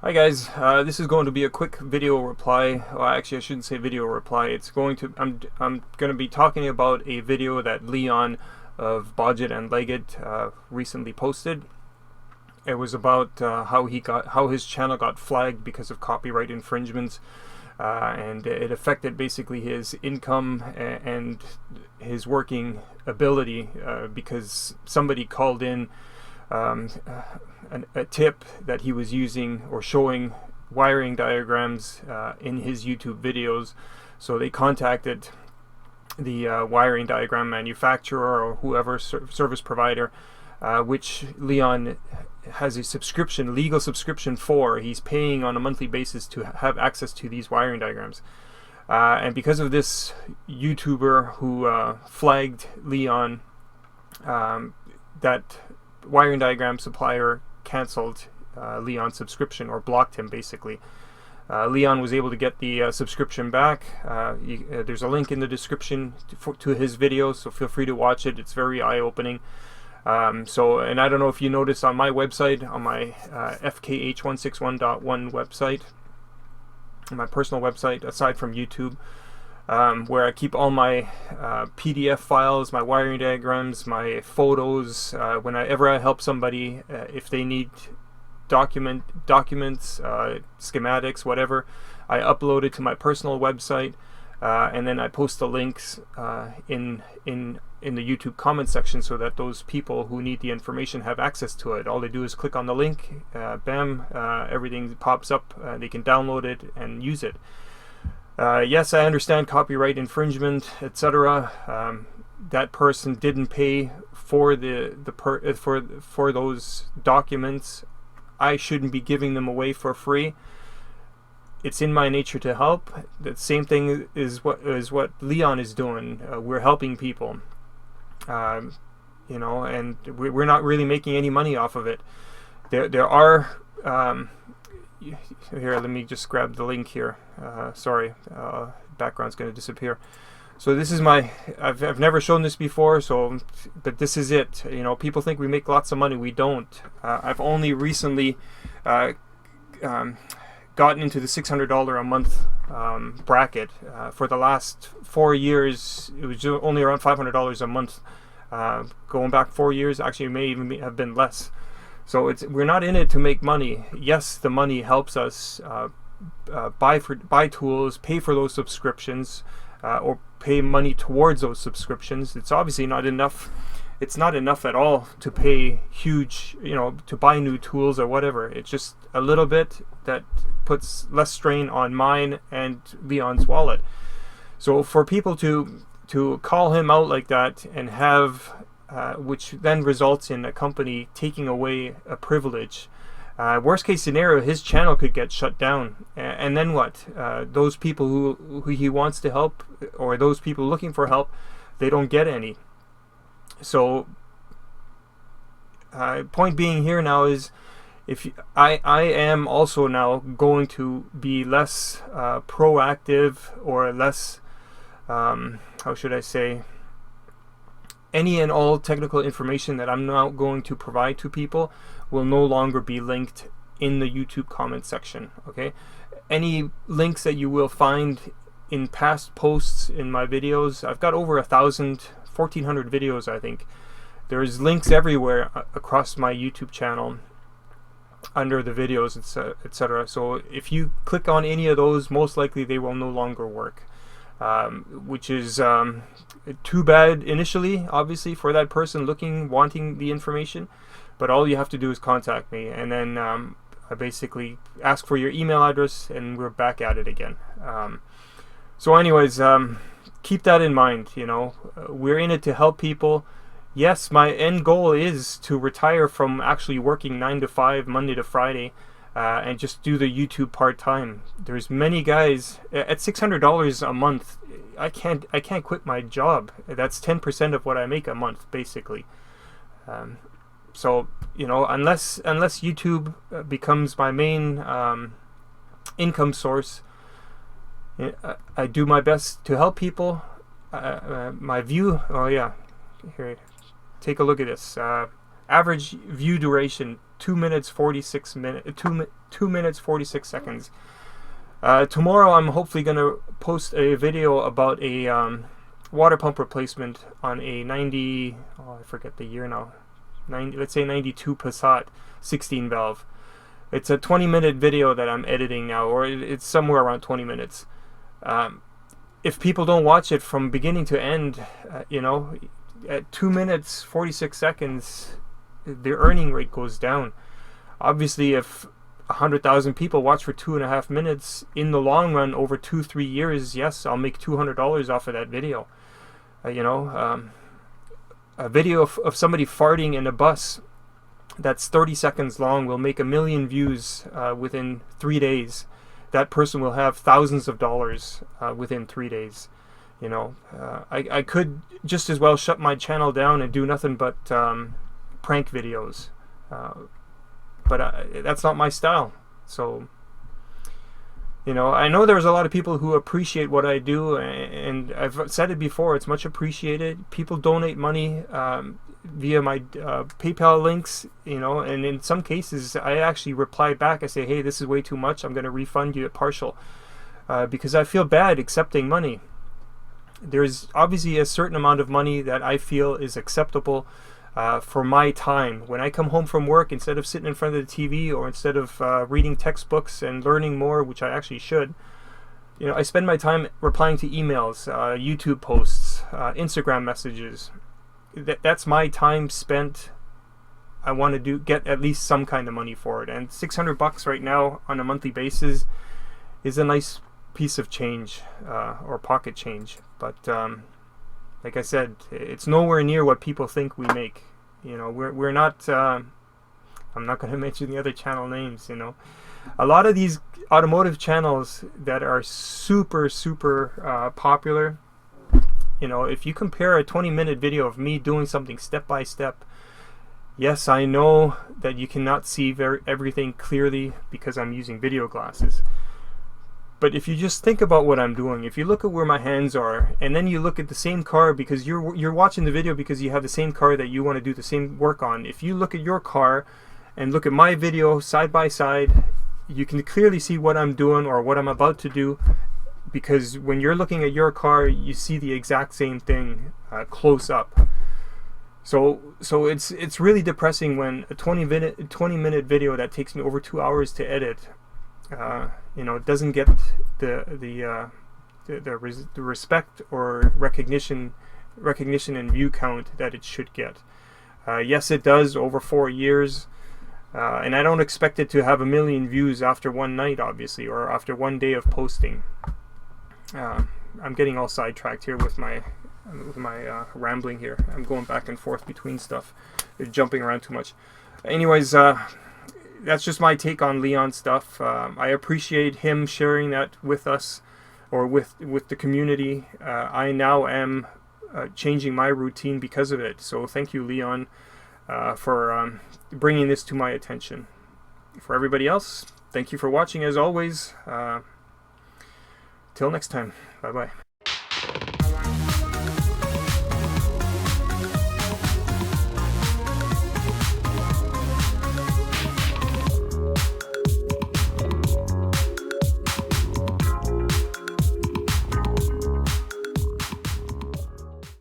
Hi guys, this is going to be a quick video reply. Well, actually, I shouldn't say video reply. I'm going to be talking about a video that Leon of Bodgit and Leggit recently posted. It was about how his channel got flagged because of copyright infringements, and it affected basically his income and his working ability because somebody called in a tip that he was using or showing wiring diagrams in his YouTube videos. So they contacted the wiring diagram manufacturer or whoever service provider, which Leon has a subscription, legal subscription for. He's paying on a monthly basis to have access to these wiring diagrams. And because of this YouTuber who flagged Leon, that wiring diagram supplier canceled Leon's subscription, or blocked him basically. Leon was able to get the subscription back. There's a link in the description to his video, so feel free to watch it. It's very eye-opening. And I don't know if you noticed on my website, on my FKH161.1 website, my personal website, aside from YouTube, where I keep all my PDF files, my wiring diagrams, my photos. Whenever I help somebody, if they need documents, schematics, whatever, I upload it to my personal website, and then I post the links in the YouTube comment section so that those people who need the information have access to it. All they do is click on the link, bam, everything pops up, they can download it and use it. Yes, I understand copyright infringement, etc. That person didn't pay for for those documents. I shouldn't be giving them away for free. It's in my nature to help. The same thing is what Leon is doing. We're helping people, and we're not really making any money off of it. There are. Here, let me just grab the link here. Sorry, background's going to disappear. So this is my. I've never shown this before. But this is it. People think we make lots of money. We don't. I've only recently gotten into the $600 a month bracket. For the last 4 years, it was only around $500 a month. Going back 4 years, actually, it may even have been less. So we're not in it to make money. Yes, the money helps us buy tools, pay for those subscriptions, or pay money towards those subscriptions. It's obviously not enough. It's not enough at all to pay huge, to buy new tools or whatever. It's just a little bit that puts less strain on mine and Leon's wallet. So for people to call him out like that and have which then results in a company taking away a privilege. Worst case scenario, his channel could get shut down, and then what? Those people who he wants to help, or those people looking for help, they don't get any. So point being here now is, I am also now going to be less proactive, or less how should I say, any and all technical information that I'm now going to provide to people will no longer be linked in the YouTube comment section. Okay, any links that you will find in past posts in my videos, I've got over 1,400 videos, I think. There's links everywhere across my YouTube channel under the videos, etc. So if you click on any of those, most likely they will no longer work. Which is too bad initially, obviously, for that person wanting the information. But all you have to do is contact me, and then I basically ask for your email address, and we're back at it again. So anyways, keep that in mind. We're in it to help people. Yes, my end goal is to retire from actually working 9 to 5, Monday to Friday, and just do the YouTube part-time. There's many guys at $600 a month. I can't quit my job. That's 10% of what I make a month, basically. So unless YouTube becomes my main income source, I do my best to help people. My view. Oh yeah, here, take a look at this. average view duration 2 minutes 46 seconds. Tomorrow I'm hopefully going to post a video about a water pump replacement on a 90, I forget the year now, let's say 92 Passat 16 valve. It's a 20-minute video that I'm editing now, or it's somewhere around 20 minutes. If people don't watch it from beginning to end, you know, at 2 minutes 46 seconds, the earning rate goes down. Obviously, if 100,000 people watch for 2.5 minutes, in the long run, over 2-3 years, yes, I'll make $200 off of that video. You know, a video of somebody farting in a bus that's 30 seconds long will make 1 million views within 3 days. That person will have thousands of dollars within 3 days. You know, I could just as well shut my channel down and do nothing but prank videos. But that's not my style. So, you know, I know there's a lot of people who appreciate what I do, and I've said it before, it's much appreciated. People donate money via my PayPal links, you know, and in some cases I actually reply back. I say, hey, this is way too much, I'm going to refund you at partial, because I feel bad accepting money. There's obviously a certain amount of money that I feel is acceptable for my time. When I come home from work, instead of sitting in front of the TV, or instead of reading textbooks and learning more, which I actually should, you know, I spend my time replying to emails, YouTube posts, Instagram messages. That's my time spent. I want to get at least some kind of money for it, and $600 right now on a monthly basis is a nice piece of change, or pocket change. But like I said, it's nowhere near what people think we make. You know, we're not. I'm not going to mention the other channel names. You know, a lot of these automotive channels that are super popular. You know, if you compare a 20-minute video of me doing something step by step, yes, I know that you cannot see everything clearly because I'm using video glasses. But if you just think about what I'm doing, if you look at where my hands are, and then you look at the same car, because you're watching the video because you have the same car that you want to do the same work on. If you look at your car and look at my video side by side, you can clearly see what I'm doing or what I'm about to do, because when you're looking at your car, you see the exact same thing close up. So it's really depressing when a 20-minute video that takes me over 2 hours to edit, you know, doesn't get the respect or recognition and view count that it should get. Yes, it does over 4 years, and I don't expect it to have 1 million views after one night, obviously, or after one day of posting. I'm getting all sidetracked here with my rambling here. I'm going back and forth between stuff. They're jumping around too much. Anyways, that's just my take on Leon stuff. I appreciate him sharing that with us, or with the community. I now am changing my routine because of it. So thank you, Leon, for bringing this to my attention. For everybody else, thank you for watching as always. Till next time. Bye-bye.